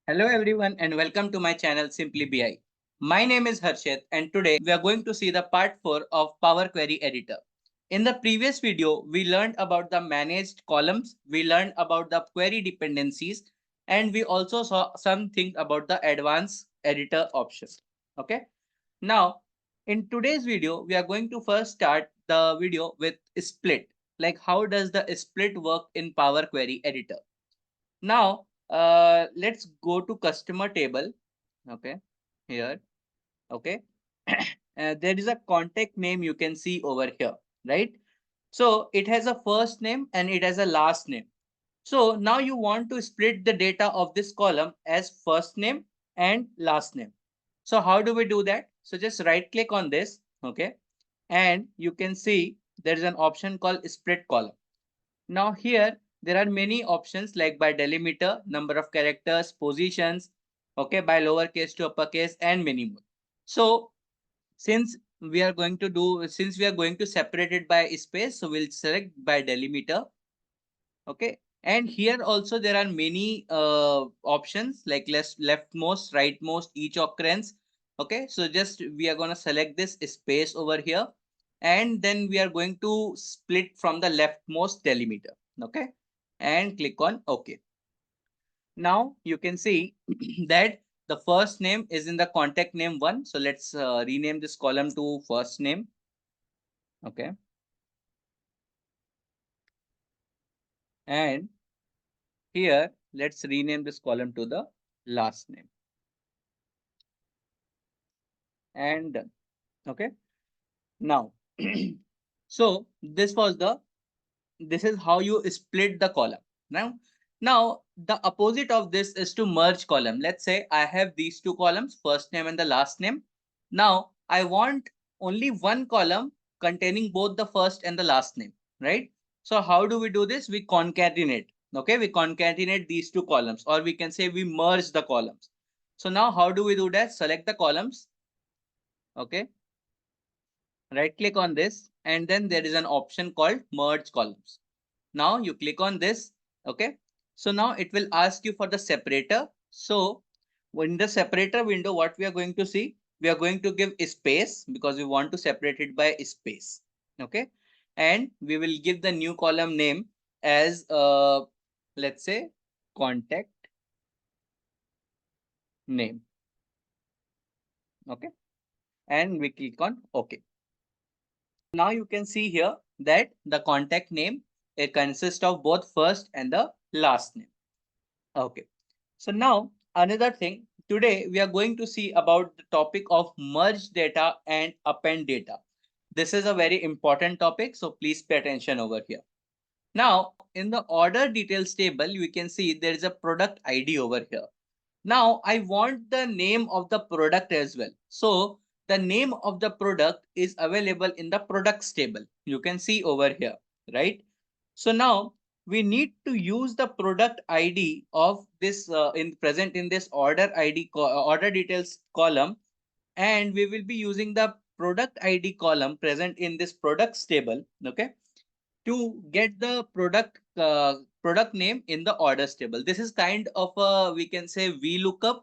Hello everyone and welcome to my channel Simply BI. My name is Harshit and today we are going to see the part 4 of Power Query Editor. In the previous video, we learned about the managed columns, we learned about the query dependencies, and we also saw something about the advanced editor option. Okay. Now, in today's video, we are going to first start the video with split. Like how does the split work in Power Query Editor? Now, let's go to customer table. Okay, here. Okay, there is a contact name you can see over here, right? So it has a first name and it has a last name. So now you want to split the data of this column as first name and last name. So how do we do that? So just right click on this, okay, and you can see there is an option called split column. Now here there are many options like by delimiter, number of characters, positions, okay, by lowercase to uppercase and many more. So since we are going to separate it by space, so we'll select by delimiter, okay. And here also there are many options like leftmost, rightmost, each occurrence, okay. So just we are going to select this space over here and then we are going to split from the leftmost delimiter, okay, and click on OK. Now you can see that the first name is in the contact name 1. So let's rename this column to first name, okay. And here let's rename this column to the last name and done, okay. Now, so this is how you split the column. Now the opposite of this is to merge column. Let's say I have these two columns, first name and the last name. Now I want only one column containing both the first and the last name, right? So how do we do this? We concatenate. Okay, we concatenate these two columns, or we can say we merge the columns. So now how do we do that? Select the columns. Okay, right click on this and then there is an option called merge columns. Now you click on this, okay. So now it will ask you for the separator. So in the separator window, what we are going to see, we are going to give space because we want to separate it by space, okay. And we will give the new column name as let's say contact name, okay. And we click on OK. Now you can see here that the contact name, it consists of both first and the last name. Okay. So now another thing, today we are going to see about the topic of merge data and append data. This is a very important topic, so please pay attention over here. Now in the order details table, we can see there is a product ID over here. Now I want the name of the product as well. So the name of the product is available in the products table. You can see over here, right? So now we need to use the product ID of this in present in this order ID order details column, and we will be using the product ID column present in this products table, okay, to get the product name in the orders table. This is kind of a, we can say, VLOOKUP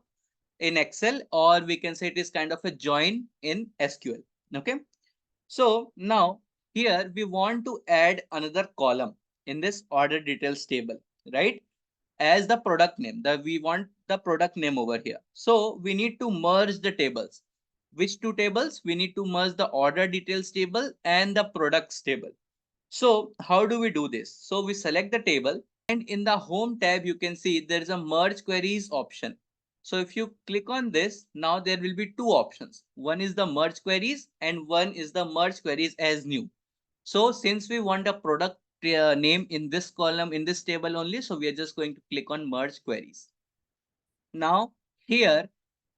in Excel, or we can say it is kind of a join in SQL. Okay. So now here we want to add another column in this order details table, right? As the product name, we want the product name over here. So we need to merge the tables. Which two tables? We need to merge the order details table and the products table. So how do we do this? So we select the table and in the home tab, you can see there is a merge queries option. So if you click on this, now there will be two options. One is the merge queries and one is the merge queries as new. So since we want a product name in this column, in this table only, so we are just going to click on merge queries. Now here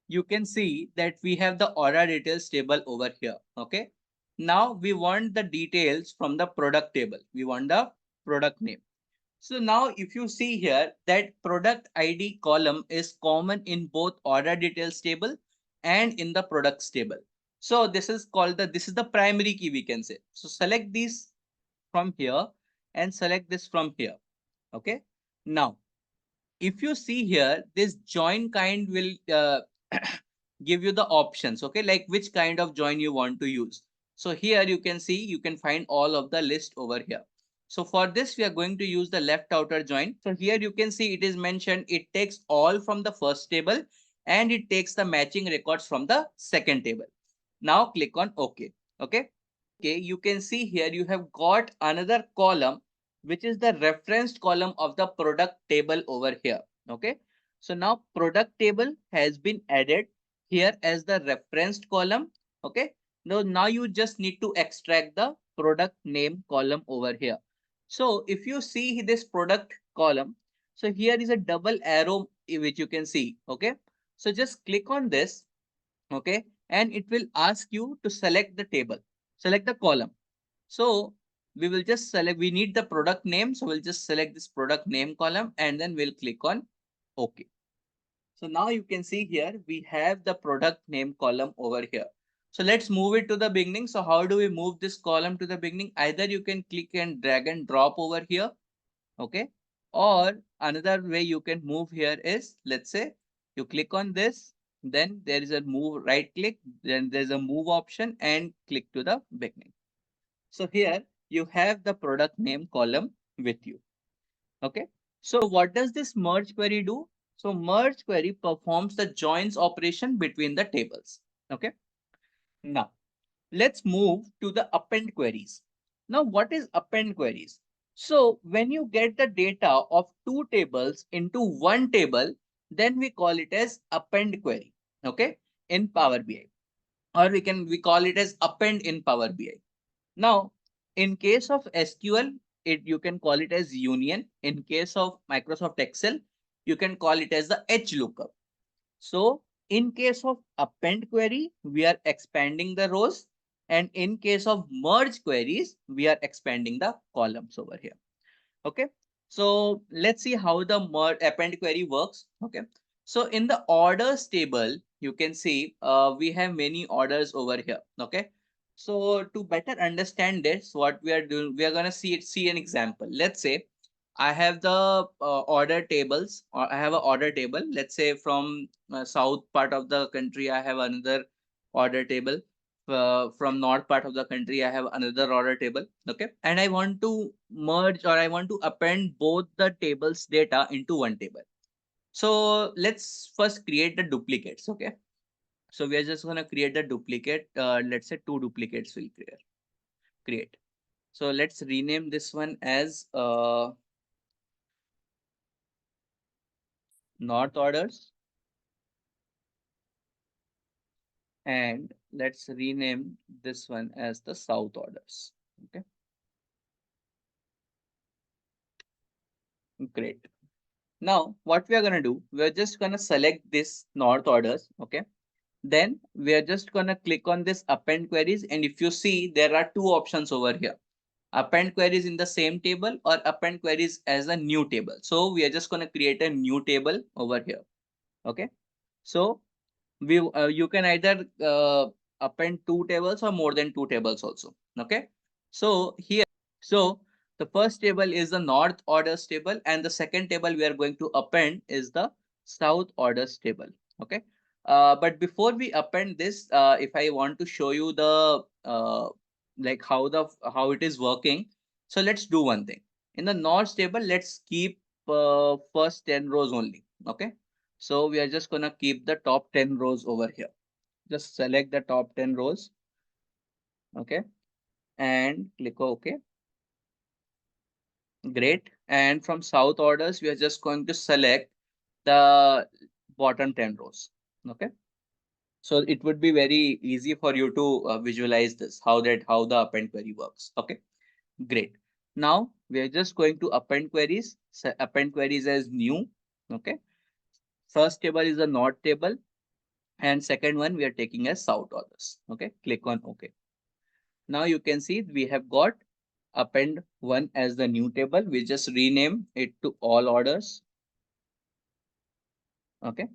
you can see that we have the order details table over here. Okay. Now we want the details from the product table. We want the product name. So now if you see here that product ID column is common in both order details table and in the products table. So this is called this is the primary key, we can say. So select these from here and select this from here. Okay. Now if you see here, this join kind will give you the options, okay, like which kind of join you want to use. So here you can see, you can find all of the list over here. So for this, we are going to use the left outer join. So here you can see it is mentioned, it takes all from the first table and it takes the matching records from the second table. Now click on OK. Okay. Okay, you can see here you have got another column, which is the referenced column of the product table over here. Okay. So now product table has been added here as the referenced column. Okay. Now you just need to extract the product name column over here. So if you see this product column, so here is a double arrow which you can see. Okay. So just click on this. Okay. And it will ask you to select the table, select the column. So we will just select, we need the product name. So we'll just select this product name column and then we'll click on OK. So now you can see here, we have the product name column over here. So let's move it to the beginning. So how do we move this column to the beginning? Either you can click and drag and drop over here. Okay. Or another way you can move here is, let's say you click on this, then there is a move, right click, then there's a move option and click to the beginning. So here you have the product name column with you. Okay. So what does this merge query do? So merge query performs the joins operation between the tables. Okay. Now let's move to the append queries. Now what is append queries? So when you get the data of two tables into one table, then we call it as append query. Okay. In Power BI, or we call it as append in Power BI. Now, in case of SQL, you can call it as union. In case of Microsoft Excel, you can call it as the H lookup. So in case of append query, we are expanding the rows. And in case of merge queries, we are expanding the columns over here. Okay. So let's see how the append query works. Okay. So in the orders table, you can see we have many orders over here. Okay. So to better understand this, what we are doing, we are going to see an example. Let's say I have the order tables, or I have an order table. Let's say from south part of the country, I have another order table. From north part of the country, I have another order table. Okay. And I want to merge, or I want to append both the tables data into one table. So let's first create the duplicates. Okay. So we are just going to create the duplicate. Let's say two duplicates will create. So let's rename this one as north orders. And let's rename this one as the south orders. Okay. Great. Now what we are going to do, we're just going to select this north orders. Okay. Then we are just going to click on this append queries. And if you see, there are two options over here. Append queries in the same table or append queries as a new table. So we are just going to create a new table over here. Okay. So you can either append two tables or more than two tables also. Okay. So here, so the first table is the north orders table, and the second table we are going to append is the south orders table. Okay. But before we append this, if I want to show you the like how it is working, so let's do one thing. In the north table, let's keep first 10 rows only. Okay. So we are just gonna keep the top 10 rows over here. Just select the top 10 rows. Okay. And click OK. Great. And from south orders, we are just going to select the bottom 10 rows. Okay. So it would be very easy for you to visualize this, how the append query works. Okay. Great. Now we are just going to append queries. So append queries as new. Okay. First table is the north table. And second one we are taking as south orders. Okay, click on OK. Now you can see we have got append one as the new table. We just rename it to all orders. Okay,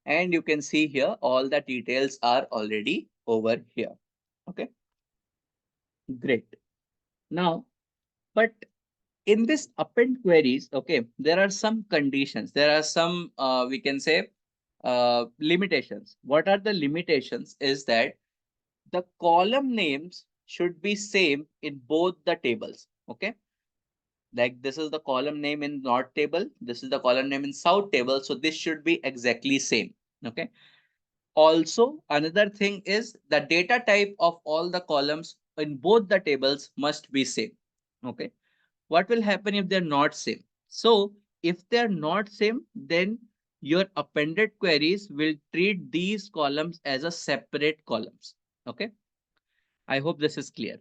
and you can see here all the details are already over here. Okay, great. Now, but In this append queries, okay, there are some conditions. There are some, we can say, limitations. What are the limitations is that the column names should be same in both the tables. Okay. Like this is the column name in north table. This is the column name in south table. So this should be exactly same. Okay. Also, another thing is the data type of all the columns in both the tables must be same. Okay. What will happen if they're not same? So if they're not same, then your appended queries will treat these columns as a separate columns. Okay. I hope this is clear.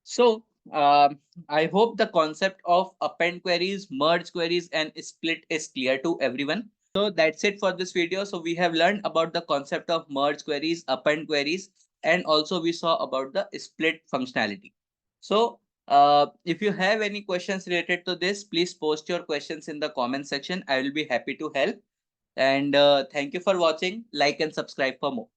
So I hope the concept of append queries, merge queries, and split is clear to everyone. So that's it for this video. So we have learned about the concept of merge queries, append queries, and also we saw about the split functionality. So if you have any questions related to this, please post your questions in the comment section. I will be happy to help. And thank you for watching. Like and subscribe for more.